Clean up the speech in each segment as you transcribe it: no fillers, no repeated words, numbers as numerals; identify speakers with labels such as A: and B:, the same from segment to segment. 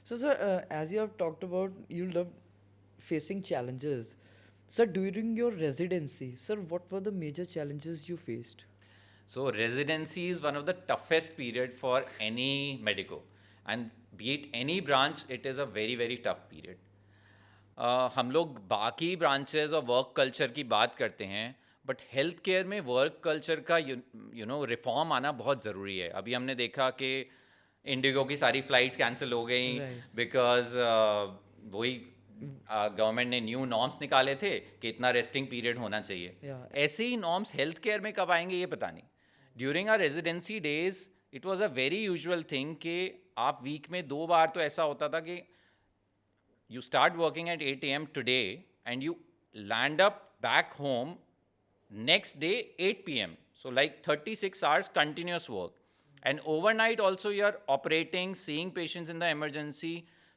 A: So, sir, as you have talked about, you love facing challenges. Sir, during your residency, sir, what were the major challenges you faced?
B: So residency is one of the toughest period for any medico, and be it any branch, it is a very very tough period. हम लोग बाकी branches और work culture की बात करते हैं, but health care में work culture का रिफॉर्म आना बहुत ज़रूरी है. अभी हमने देखा कि इंडिगो की सारी फ़्लाइट्स कैंसिल हो गई
A: Right.
B: बिकॉज वही गवर्नमेंट ने न्यू नॉर्म्स निकाले थे कि इतना रेस्टिंग पीरियड होना चाहिए.
A: Yeah.
B: ऐसे ही नॉर्म्स हेल्थ केयर में कब आएंगे ये पता नहीं. During our residency days it was a very usual thing कि आप वीक में 2 बार तो ऐसा होता था कि you start working at 8 a.m. today and you land up back home next day 8 p.m. So like 36 hours continuous work. And overnight also you're operating, seeing patients in the emergency,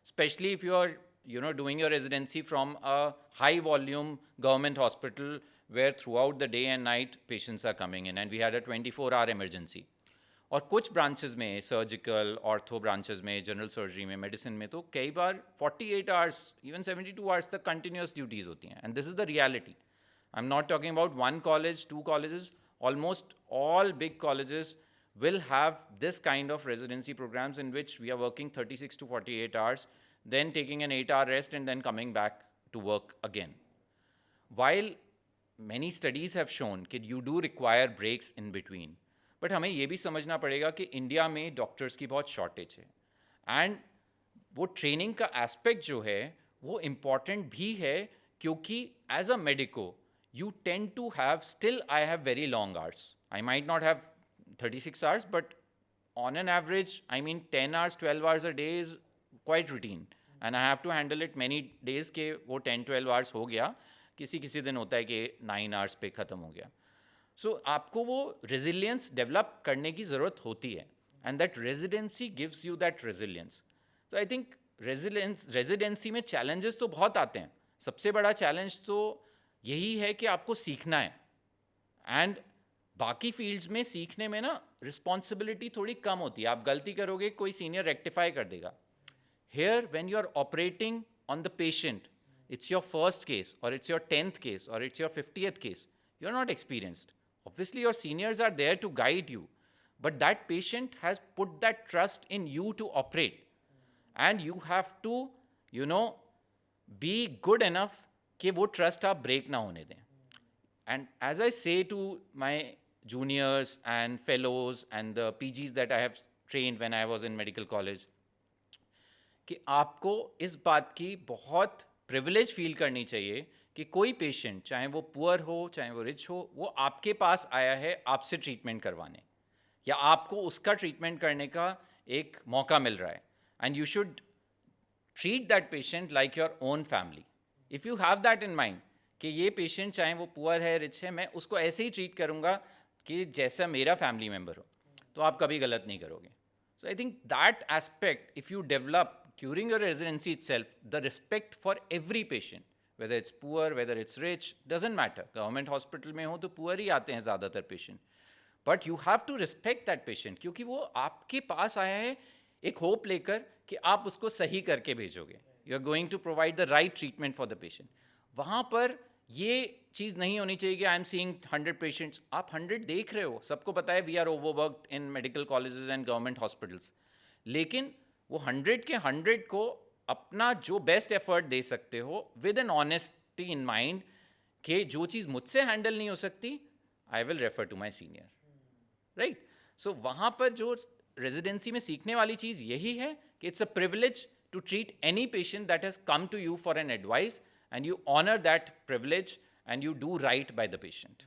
B: especially if you're doing your residency from a high volume government hospital where throughout the day and night patients are coming in, and we had a 24-hour emergency. और कुछ branches में surgical ortho branches में general surgery में medicine में तो कई बार 48 hours even 72 hours तक कंटिन्यूस ड्यूटीज़ होती हैं. And this is the reality. I am not talking about one college, two colleges. Almost all big colleges will have this kind of residency programs in which we are working 36 to 48 hours, then taking an 8-hour rest and then coming back to work again. While many studies have shown that you do require breaks in between, but हमें ये भी समझना पड़ेगा कि India में doctors की बहुत shortage है. एंड वो ट्रेनिंग का एस्पेक्ट जो है वो इम्पॉर्टेंट भी है, क्योंकि as a medico you tend to have still I have very long hours. I might not have 36 hours, but on an average, I mean 10 hours, 12 hours a day is quite routine. And I have to handle it many days के वो 10-12 hours हो गया, किसी किसी दिन होता है कि 9 hours पे ख़त्म हो गया. सो आपको वो रेजिलियंस डेवलप करने की ज़रूरत होती है, and that residency gives you that resilience. तो आई थिंक रेजिडेंसी में चैलेंजेस तो बहुत आते हैं. सबसे बड़ा चैलेंज तो यही है कि आपको सीखना है. एंड बाकी फील्ड्स में सीखने में ना रिस्पॉन्सिबिलिटी थोड़ी कम होती है. आप गलती करोगे कोई सीनियर रेक्टिफाई कर देगा. Here when you are operating on the patient, it's your first case or it's your 10th case or it's your 50th case, you're not experienced. Obviously your seniors are there to guide you, but that patient has put that trust in you to operate, and you have to be good enough कि वो trust आप break ना होने दें. And as I say to my juniors and fellows and the PGs that I have trained when I was in medical college, कि आपको इस बात की बहुत प्रिविलेज फील करनी चाहिए कि कोई पेशेंट, चाहे वो पुअर हो चाहे वो रिच हो, वो आपके पास आया है आपसे ट्रीटमेंट करवाने, या आपको उसका ट्रीटमेंट करने का एक मौका मिल रहा है. And you should treat that patient like your own family. If you have that in mind कि ये पेशेंट चाहे वो पुअर है रिच है, मैं उसको ऐसे ही ट्रीट करूँगा कि जैसा मेरा फैमिली मेम्बर हो, तो आप कभी गलत नहीं करोगे. So I think that aspect if you develop during your residency itself, the respect for every patient, whether it's poor, whether it's rich, doesn't matter. Government hospital में हो तो poor ही आते हैं ज़्यादातर patient. But you have to respect that patient, क्योंकि वो आपके पास आया है एक hope लेकर कि आप उसको सही करके भेजोगे. You are going to provide the right treatment for the patient. वहाँ पर ये चीज़ नहीं होनी चाहिए कि आई एम सीइंग 100 पेशेंट्स. आप 100 देख रहे हो, सबको पता है we are overworked in medical colleges and government hospitals, लेकिन वो 100 के 100 को अपना जो बेस्ट एफर्ट दे सकते हो with an honesty in mind कि जो चीज़ मुझसे हैंडल नहीं हो सकती, I will refer to my senior. Right. So वहाँ पर जो रेजिडेंसी में सीखने वाली चीज़ यही है कि it's a privilege to treat any patient that has come to you for an advice, and you honour that privilege and you do right by the patient.